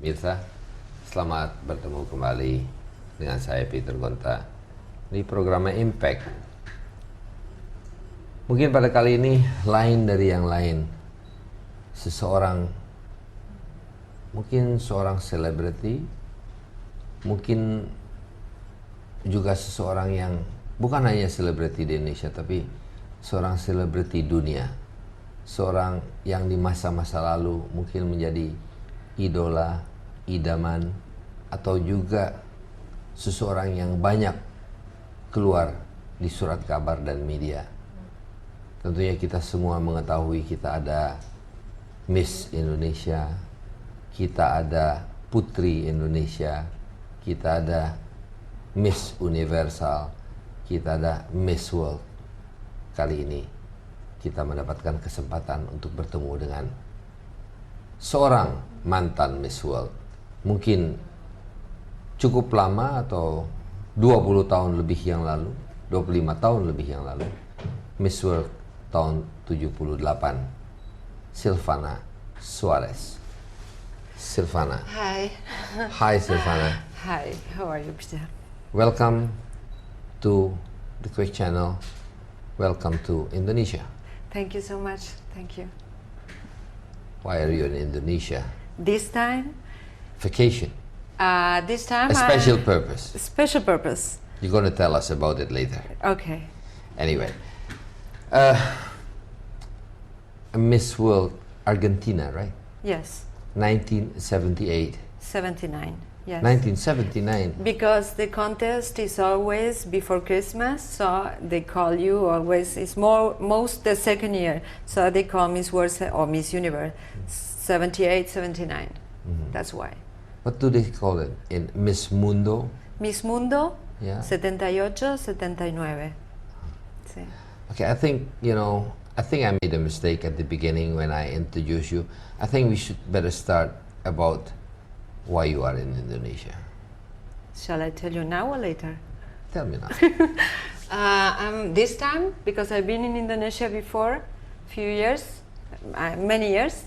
Mirsa, selamat bertemu kembali dengan saya Peter Gonta di programnya Impact. Mungkin pada kali ini lain dari yang lain. Seseorang, mungkin seorang selebriti, mungkin juga seseorang yang bukan hanya selebriti di Indonesia, tapi seorang selebriti dunia. Seorang yang di masa-masa lalu mungkin menjadi idola, idaman, atau juga seseorang yang banyak keluar di surat kabar dan media. Tentunya kita semua mengetahui kita ada Miss Indonesia, kita ada Putri Indonesia, kita ada Miss Universal, kita ada Miss World. Kali ini kita mendapatkan kesempatan untuk bertemu dengan seorang mantan Miss World. Mungkin cukup lama atau 20 tahun lebih yang lalu, 25 tahun lebih yang lalu, Miss World tahun 78. Silvana Suarez. Silvana. Hi. Hi, Silvana. Hi, how are you, Peter? Welcome to the Quick Channel. Welcome to Indonesia. Thank you so much. Thank you. Why are you in Indonesia? This time? Vacation. This time A special purpose. Special purpose. You're going to tell us about it later. Okay. Anyway. Miss World Argentina, right? Yes. 1978. 79. Yes. 1979. Because the contest is always before Christmas, so they call you always. It's most the second year, so they call Miss World or Miss Universe. 78, 79. That's why. What do they call it? In Miss Mundo? Miss Mundo. Yeah. 78, 79. Sí. Okay, I think, I think I made a mistake at the beginning when I introduced you. I think we should better start about why you are in Indonesia. Shall I tell you now or later? Tell me now. This time, because I've been in Indonesia before, many years.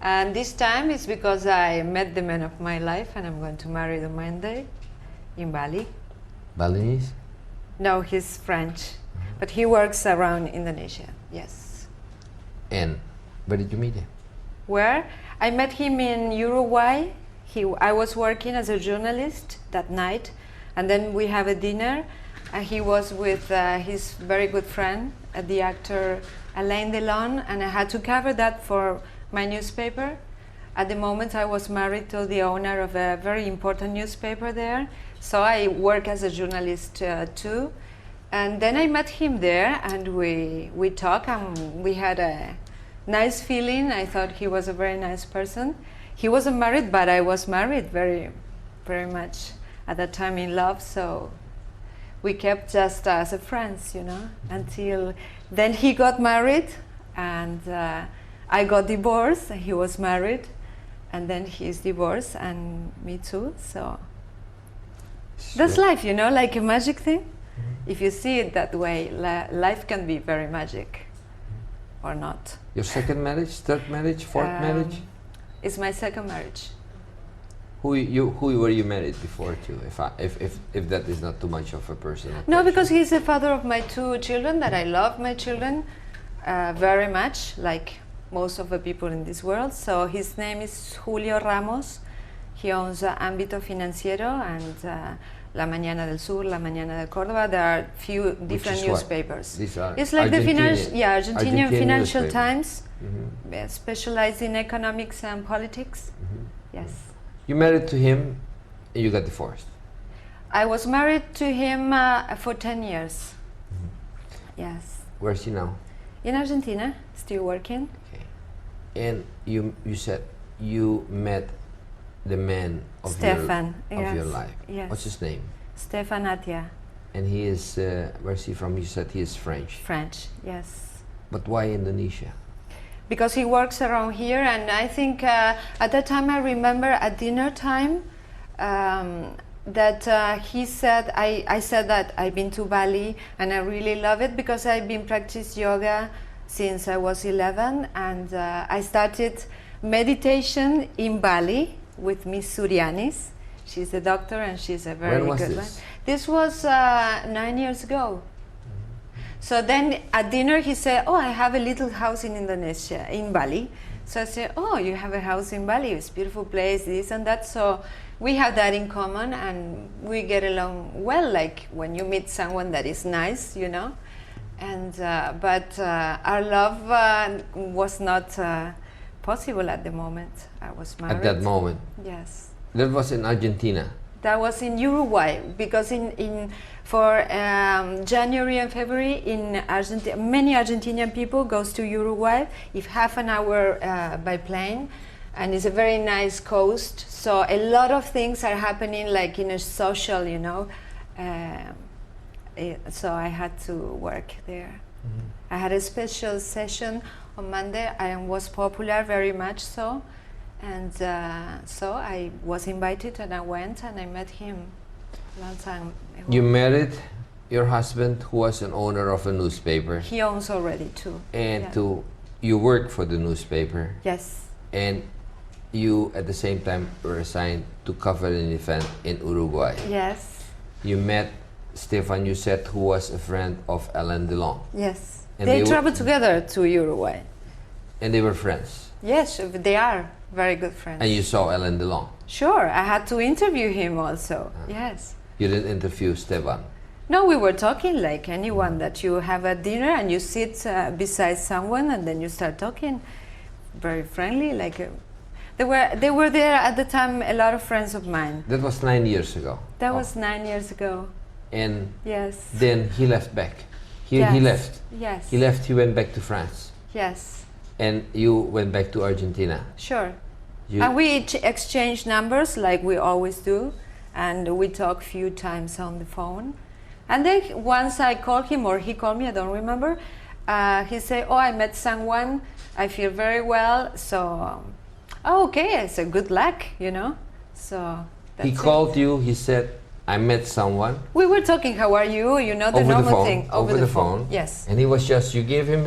And this time is because I met the man of my life and I'm going to marry on Monday in Bali. Balinese? No, he's French, but he works around Indonesia, yes. And where did you meet him? Where? I met him in Uruguay. I was working as a journalist that night, and then we have a dinner. He was with his very good friend, the actor Alain Delon, and I had to cover that for my newspaper. At the moment I was married to the owner of a very important newspaper there, so I work as a journalist too. And then I met him there and we talked and we had a nice feeling. I thought he was a very nice person. He wasn't married, but I was married very, very much at that time in love, so we kept just as a friends, until then he got married and I got divorced. He was married and then he's divorced and me too, so that's life, like a magic thing. If you see it that way, life can be very magic or not. Your second marriage, third marriage, fourth marriage? It's my second marriage. Who were you married before to? If that is not too much of a personal No, question. because he's the father of my two children. That I love my children very much, like most of the people in this world. So his name is Julio Ramos. He owns Ámbito Financiero and La Mañana del Sur, La Mañana de Córdoba. There are few different newspapers. These are It's like Argentinian Financial newspaper. Times, specialized in economics and politics. Yes. You married to him and you got divorced. I was married to him for 10 years. Yes. Where is he now? In Argentina, still working. Okay. And you said you met the man of Stefan, your life. Yes. What's his name? Stefan Atia. And he is, where's he from? You said he is French. French, yes. But why Indonesia? Because he works around here, and I think at that time I remember at dinner time that he said, I said that I've been to Bali and I really love it because I've been practicing yoga since I was 11, and I started meditation in Bali with Miss Surianis. She's a doctor and she's a very When was good this? one. This was 9 years ago. So then at dinner he said, oh, I have a little house in Indonesia, in Bali. So I said, oh, you have a house in Bali, it's a beautiful place, this and that. So we have that in common and we get along well, like when you meet someone that is nice, you know. And but our love was not possible at the moment. I was married. At that moment. Yes. That was in Argentina. That was in Uruguay because for January and February in Argentina, many Argentinian people goes to Uruguay. If half an hour by plane, and it's a very nice coast. So a lot of things are happening, like in a social, you know. So I had to work there. I had a special session on Monday. I was popular very much so. And so I was invited and I went and I met him a long time ago. You married your husband who was an owner of a newspaper. He owns already too. And Yeah. you worked for the newspaper. Yes. And you at the same time were assigned to cover an event in Uruguay. Yes. You met Stefan, you said, who was a friend of Alain Delon. Yes. And They they traveled together to Uruguay. And they were friends. Yes, they are very good friends. And you saw Alain Delon. Sure, I had to interview him also. Yes. You didn't interview Stefan. No, we were talking like anyone that you have a dinner and you sit beside someone and then you start talking very friendly. Like they were there at the time, a lot of friends of mine. That was 9 years ago. That was 9 years ago. And Yes. then he left back. He Yes. left. Yes. He left, he went back to France. Yes. And you went back to Argentina. Sure. You, And we exchange numbers like we always do, and we talk few times on the phone. And then once I called him or he called me, I don't remember, he said, oh, I met someone, I feel very well, so, oh, okay, I said, good luck, you know, so that's he it. called you, he said, I met someone. We were talking, how are you, you know, the Over the normal phone, thing. over the phone. Yes. And he was just, you gave him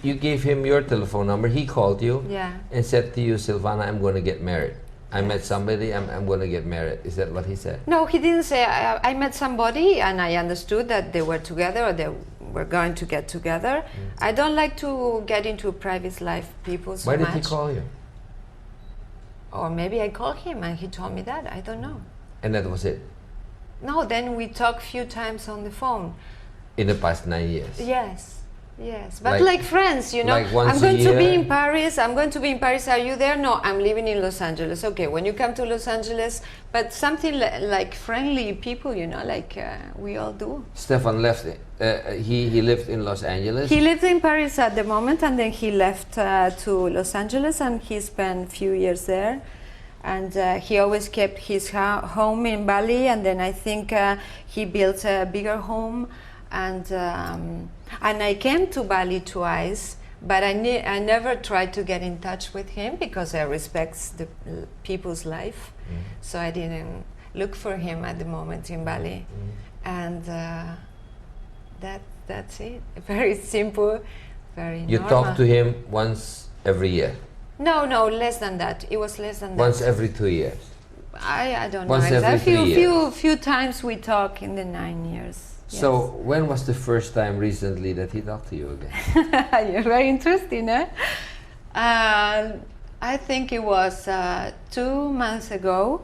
you gave him your telephone number, he called you Yeah. and said to you, Silvana, I'm going to get married. I met somebody, I'm going to get married. Is that what he said? No, he didn't say, I met somebody and I understood that they were together or they were going to get together. I don't like to get into private life people so Why much. did he call you? Or maybe I called him and he told me that, I don't know. And that was it? No, then we talked few times on the phone. In the past 9 years? Yes, yes, but Like- like friends, you know. like once I'm going a to be year? in Paris, I'm going to be in Paris, are you there? No, I'm living in Los Angeles. Okay, when you come to Los Angeles, but something like friendly people, you know, like we all do. Stefan left, he lived in Los Angeles? He lived in Paris at the moment and then he left to Los Angeles and he spent a few years there. And he always kept his home in Bali, and then I think he built a bigger home. And I came to Bali twice, but I never tried to get in touch with him because I respect the people's life. So I didn't look for him at the moment in Bali. And that's it. Very simple, very You normal. talk to him once every year? No, less than that. It was less than that. Once every 2 years? I don't Once know every exactly. 3 years. Few times we talk in the 9 years. So when was the first time recently that he talked to you again? Yes. You're very interesting, eh? I think it was 2 months ago.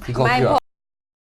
He called you up.